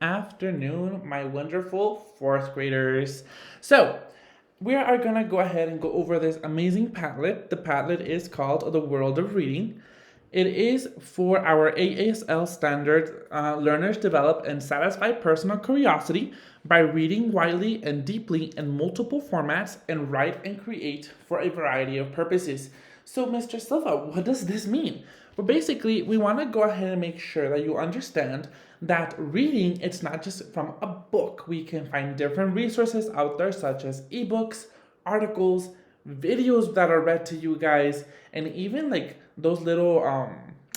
afternoon, my wonderful fourth graders. So, we are gonna go ahead and go over this amazing Padlet. The Padlet is called The World of Reading. It is for our ASL standard learners develop and satisfy personal curiosity by reading widely and deeply in multiple formats and write and create for a variety of purposes. So, Mr. Silva, what does this mean? Well, basically, we want to go ahead and make sure that you understand that reading, it's not just from a book. We can find different resources out there, such as ebooks, articles, videos that are read to you guys, and even like those little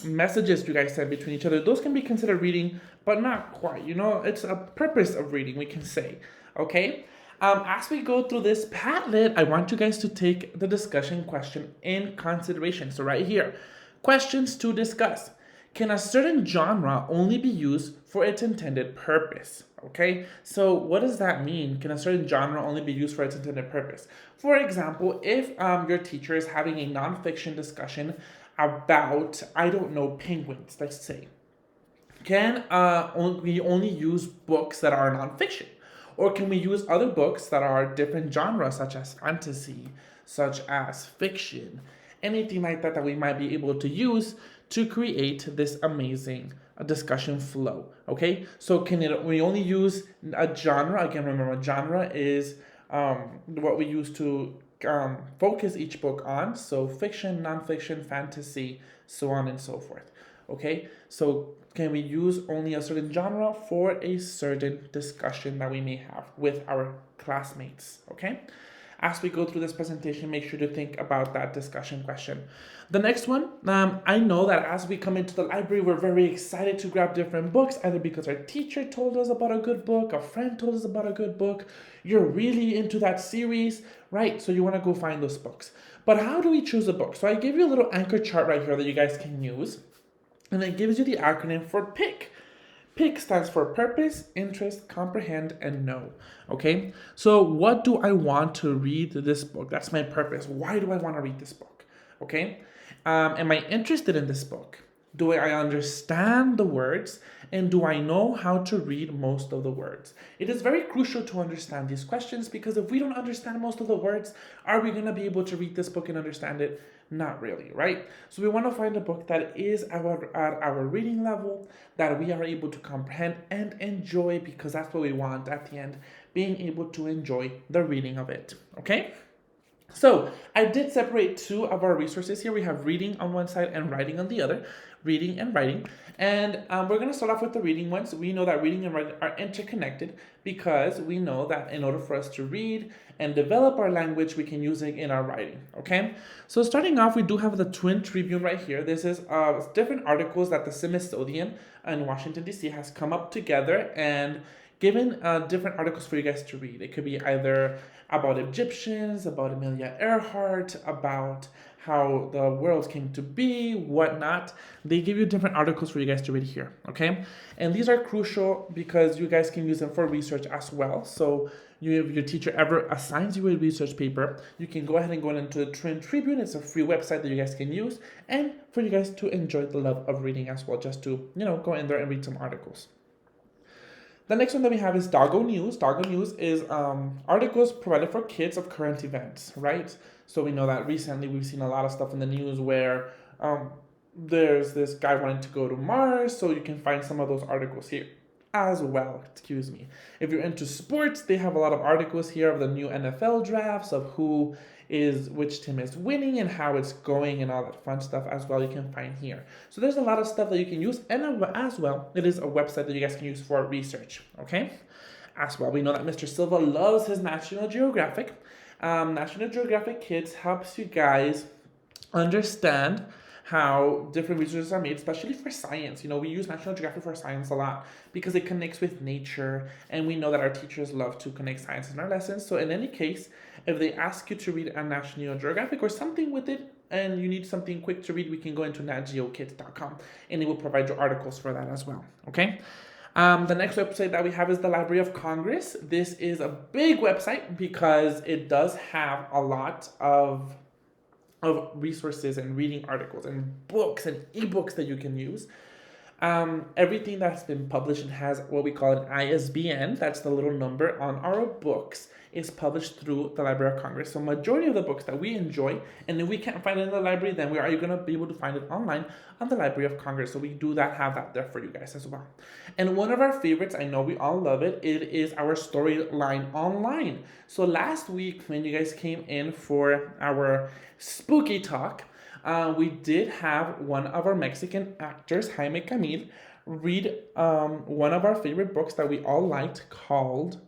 messages you guys send between each other. Those can be considered reading, but not quite. It's a purpose of reading, we can say. Okay? As we go through this Padlet, I want you guys to take the discussion question in consideration. So, right here, questions to discuss. Can a certain genre only be used for its intended purpose? Okay, so what does that mean? Can a certain genre only be used for its intended purpose? For example, if your teacher is having a nonfiction discussion about, I don't know, penguins, let's say, can we only use books that are nonfiction? Or can we use other books that are different genres, such as fantasy, such as fiction, anything like that that we might be able to use to create this amazing discussion flow? Okay, so we only use a genre? Again, remember, genre is what we use to focus each book on. So fiction, nonfiction, fantasy, so on and so forth. Okay, so can we use only a certain genre for a certain discussion that we may have with our classmates? Okay, as we go through this presentation, make sure to think about that discussion question. The next one, I know that as we come into the library, we're very excited to grab different books, either because our teacher told us about a good book, a friend told us about a good book, you're really into that series, right? So you want to go find those books. But how do we choose a book? So I gave you a little anchor chart right here that you guys can use, and it gives you the acronym for PIC. PIC stands for purpose, interest, comprehend, and know. Okay, so what do I want to read this book? That's my purpose. Why do I want to read this book? Okay, am I interested in this book? Do I understand the words? And do I know how to read most of the words? It is very crucial to understand these questions, because if we don't understand most of the words, are we going to be able to read this book and understand it? Not really, right? So we want to find a book that is at our reading level, that we are able to comprehend and enjoy, because that's what we want at the end, being able to enjoy the reading of it. Okay? So I did separate two of our resources here. We have reading on one side and writing on the other. Reading and writing. And we're going to start off with the reading ones. We know that reading and writing are interconnected, because we know that in order for us to read and develop our language, we can use it in our writing. Okay? So starting off, we do have the Twin Tribune right here. This is different articles that the Smithsonian in Washington, D.C. has come up together and given different articles for you guys to read. It could be either about Egyptians, about Amelia Earhart, about how the world came to be, whatnot. They give you different articles for you guys to read here, okay? And these are crucial because you guys can use them for research as well. So if your teacher ever assigns you a research paper, you can go ahead and go into the Twin Tribune. It's a free website that you guys can use, and for you guys to enjoy the love of reading as well, just to, go in there and read some articles. The next one that we have is Doggo News. Doggo News is articles provided for kids of current events, right? So we know that recently we've seen a lot of stuff in the news where there's this guy wanting to go to Mars, so you can find some of those articles here as well. Excuse me. If you're into sports, they have a lot of articles here of the new NFL drafts, of which team is winning and how it's going, and all that fun stuff as well you can find here. So there's a lot of stuff that you can use, and as well, it is a website that you guys can use for research, okay? As well, we know that Mr. Silva loves his National Geographic. National Geographic Kids helps you guys understand how different resources are made, especially for science. We use National Geographic for science a lot because it connects with nature, and we know that our teachers love to connect science in our lessons. So in any case, if they ask you to read a National Geographic or something with it, and you need something quick to read, we can go into natgeokids.com, and it will provide you articles for that as well, okay? The next website that we have is the Library of Congress. This is a big website because it does have a lot of resources and reading articles and books and ebooks that you can use. Everything that's been published and has what we call an ISBN, that's the little number on our books, is published through the Library of Congress. So majority of the books that we enjoy, and if we can't find it in the library, then we are going to be able to find it online on the Library of Congress. So we do have that there for you guys as well. And one of our favorites, I know we all love it, it is our Storyline Online. So last week when you guys came in for our spooky talk, we did have one of our Mexican actors, Jaime Camil, read one of our favorite books that we all liked called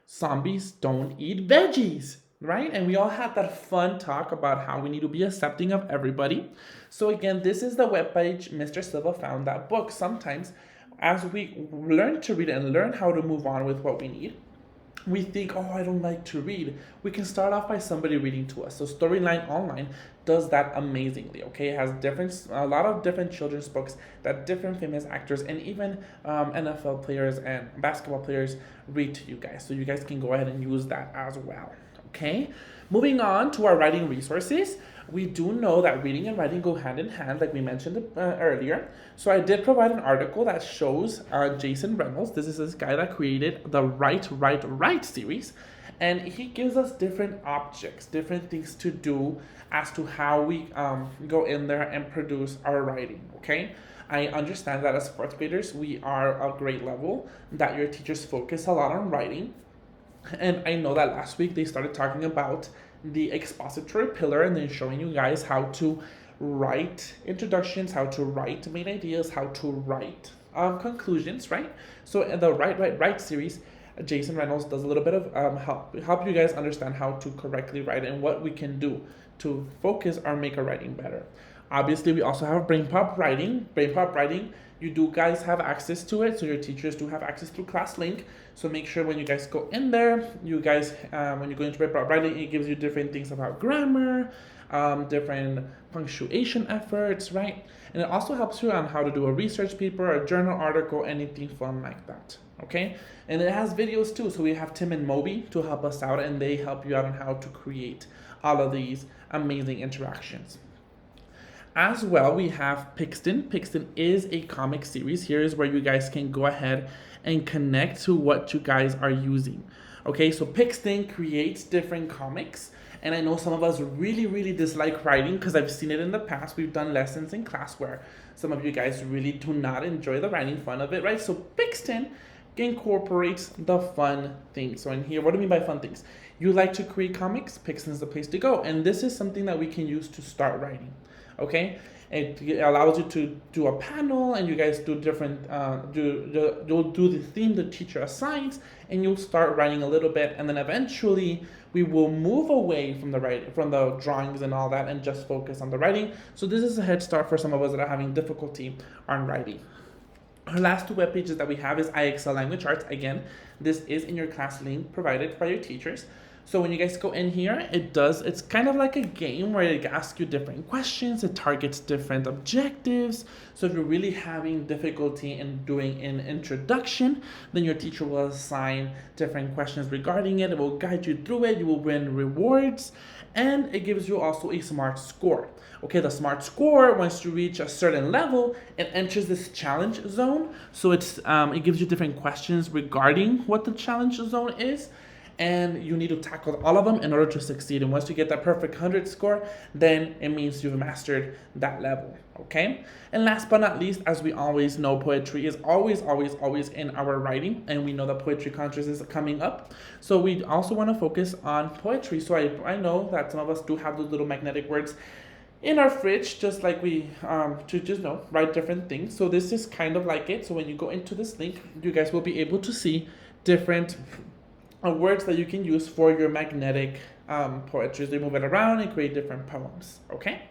Zombies Don't Eat Veggies, right? And we all had that fun talk about how we need to be accepting of everybody. So again, this is the webpage Mr. Silva found that book. Sometimes as we learn to read and learn how to move on with what we need, we think, oh, I don't like to read. We can start off by somebody reading to us. So Storyline Online does that amazingly, okay? It has a lot of different children's books that different famous actors and even NFL players and basketball players read to you guys. So you guys can go ahead and use that as well, okay? Moving on to our writing resources, we do know that reading and writing go hand in hand, like we mentioned earlier. So I did provide an article that shows Jason Reynolds. This is this guy that created the Write series. And he gives us different objects, different things to do as to how we go in there and produce our writing, okay? I understand that as fourth graders, we are a grade level, that your teachers focus a lot on writing. And I know that last week they started talking about the expository pillar and then showing you guys how to write introductions, how to write main ideas, how to write conclusions, right? So in the Write series, Jason Reynolds does a little bit of help you guys understand how to correctly write and what we can do to focus or make our writing better. Obviously, we also have Brain Pop Writing. Brain Pop Writing, you do guys have access to it, so your teachers do have access through ClassLink. So make sure when you guys go in there, you guys, when you go into Brain Pop Writing, it gives you different things about grammar, different punctuation efforts, right? And it also helps you on how to do a research paper, a journal article, anything fun like that, okay? And it has videos too, so we have Tim and Moby to help us out, and they help you out on how to create all of these amazing interactions. As well, we have Pixton. Pixton is a comic series. Here is where you guys can go ahead and connect to what you guys are using. Okay, so Pixton creates different comics. And I know some of us really dislike writing because I've seen it in the past. We've done lessons in class where some of you guys really do not enjoy the writing fun of it, right? So Pixton incorporates the fun things. So in here, what do I mean by fun things? You like to create comics? Pixton's the place to go. And this is something that we can use to start writing. Okay, it allows you to do a panel, and you guys do different. You'll do the theme the teacher assigns, and you'll start writing a little bit, and then eventually we will move away from the writing, from the drawings and all that, and just focus on the writing. So this is a head start for some of us that are having difficulty on writing. Our last two web pages that we have is IXL Language Arts. Again, this is in your class link provided by your teachers. So when you guys go in here, it's kind of like a game where it asks you different questions, it targets different objectives. So if you're really having difficulty in doing an introduction, then your teacher will assign different questions regarding it. It will guide you through it, you will win rewards, and it gives you also a SMART score. Okay, the SMART score, once you reach a certain level, it enters this challenge zone. So it gives you different questions regarding what the challenge zone is. And you need to tackle all of them in order to succeed. And once you get that perfect 100 score, then it means you've mastered that level, okay? And last but not least, as we always know, poetry is always in our writing, and we know that poetry contest is coming up. So we also want to focus on poetry. So I know that some of us do have those little magnetic words in our fridge, just like we to just write different things. So this is kind of like it. So when you go into this link, you guys will be able to see different words that you can use for your magnetic poetry. They move it around and create different poems, okay?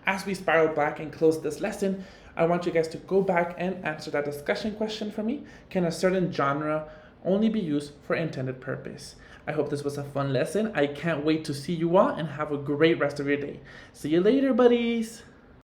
As we spiral back and close this lesson, I want you guys to go back and answer that discussion question for me. Can a certain genre only be used for intended purpose? I hope this was a fun lesson. I can't wait to see you all, and have a great rest of your day. See you later, buddies.